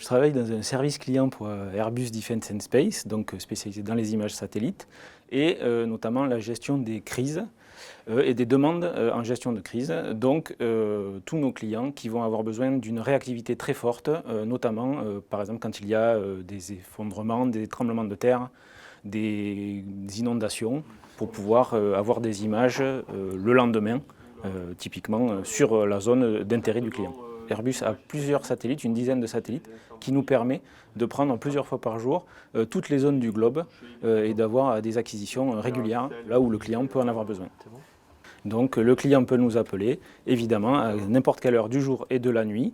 Je travaille dans un service client pour Airbus Defence and Space, donc spécialisé dans les images satellites, et notamment la gestion des crises et des demandes en gestion de crise. Donc tous nos clients qui vont avoir besoin d'une réactivité très forte, notamment par exemple quand il y a des effondrements, des tremblements de terre, des inondations, pour pouvoir avoir des images le lendemain, typiquement sur la zone d'intérêt du client. Airbus a plusieurs satellites, une dizaine de satellites, qui nous permet de prendre plusieurs fois par jour toutes les zones du globe et d'avoir des acquisitions régulières là où le client peut en avoir besoin. Donc le client peut nous appeler, évidemment, à n'importe quelle heure du jour et de la nuit,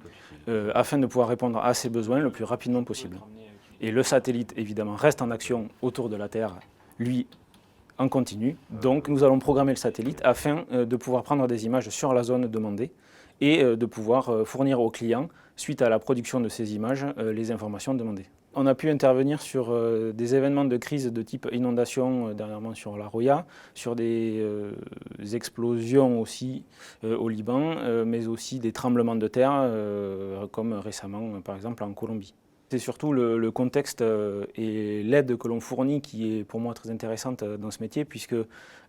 afin de pouvoir répondre à ses besoins le plus rapidement possible. Et le satellite, évidemment, reste en action autour de la Terre, lui, en continu. Donc nous allons programmer le satellite afin de pouvoir prendre des images sur la zone demandée et de pouvoir fournir aux clients, suite à la production de ces images, les informations demandées. On a pu intervenir sur des événements de crise de type inondation, dernièrement sur la Roya, sur des explosions aussi au Liban, mais aussi des tremblements de terre, comme récemment par exemple en Colombie. C'est surtout le contexte et l'aide que l'on fournit qui est pour moi très intéressante dans ce métier, puisque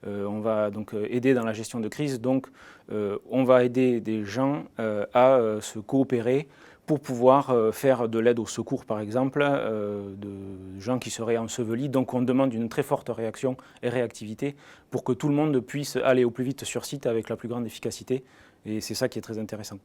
on va donc aider dans la gestion de crise. Donc on va aider des gens à se coopérer pour pouvoir faire de l'aide au secours, par exemple, de gens qui seraient ensevelis. Donc on demande une très forte réaction et réactivité pour que tout le monde puisse aller au plus vite sur site avec la plus grande efficacité. Et c'est ça qui est très intéressant.